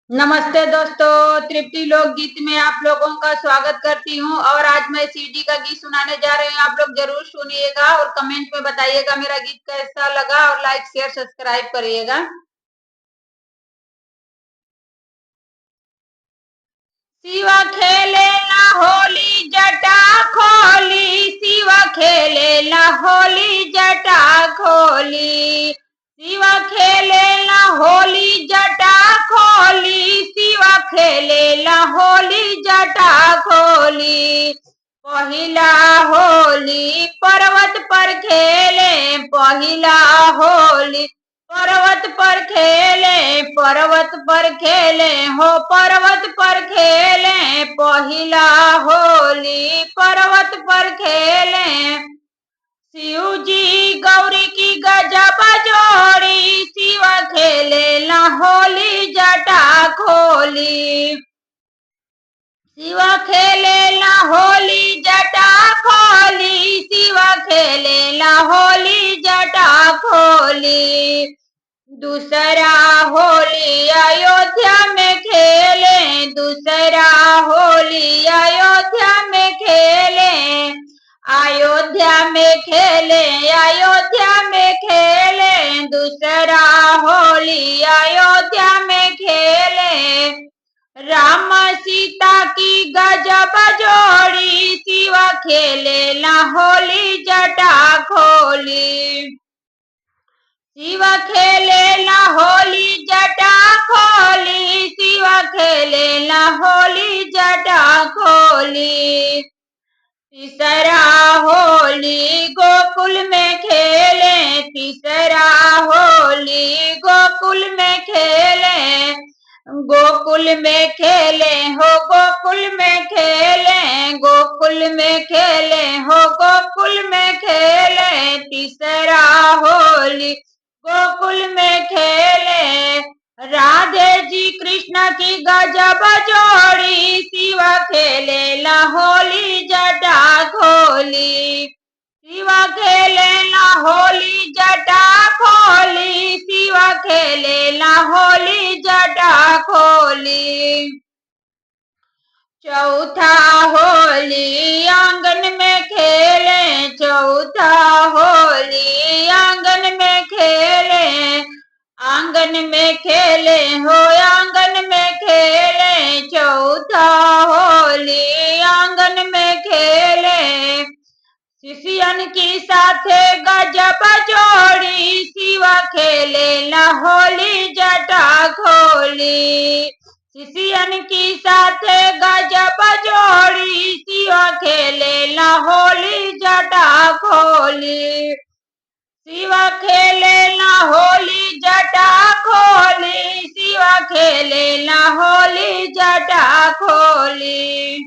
नमस्ते दोस्तों, तृप्ति लोकगीत में आप लोगों का स्वागत करती हूँ और आज मैं सीडी का गीत सुनाने जा रही हूँ। आप लोग जरूर सुनिएगा और कमेंट में बताइएगा मेरा गीत कैसा लगा और लाइक शेयर सब्सक्राइब करिएगा। शिव खेलेला होली जटा खोली, शिव खेलेला होली जटा खोली, शिव खेलेला होली जटा खोली, शिव खेलेला होली जटा खोली। पहिला होली पर्वत पर खेले, पहिला होली पर्वत पर खेले, पर्वत पर खेले हो, पर्वत पर खेले, पहिला होली पर्वत पर खेले। शिव जी गौरी की गजब जोड़ी, शिव खेले ला होली जटा खोली, शिव खेले ला होली जटा खोली, शिव खेले ला होली जटा खोली। दूसरा होली अयोध्या में खेले, दूसरा होली अयोध्या में खेले, अयोध्या में खेले, अयोध्या में खेले, दूसरा होली अयोध्या में खेले। राम सीता की गजब जोड़ी, शिव खेले ला होली जटा खोली, शिव खेले ला होली जटा खोली, शिव खेले ला होली जटा खोली। तीसरा होली गोकुल में खेले, तीसरा होली गोकुल में खेले, गोकुल में खेले हो, गोकुल में खेले, गोकुल में खेले हो, गोकुल में खेले। तीसरा होली गोकुल में खेले, राधे जी कृष्ण की गजब जोड़ी, शिव खेले ला होली जटा खोली, शिव खेले ला होली जटा खोली, शिव खेले ला होली जटा खोली। चौथा होली आंगन में खेले, चौथा होली आंगन में खेले, आंगन में खेले हो, आंगन में खेले, चौथा होली आंगन में खेले। शिष्यन की साथे गजब जोड़ी, शिव खेले ला होली जटा खोली, शिष्यन की साथे गजब जोड़ी, शिव खेले ला होली जटा खोली, शिव खेले ला होली जटा खोली, शिव खेले ला होली जटा खोली।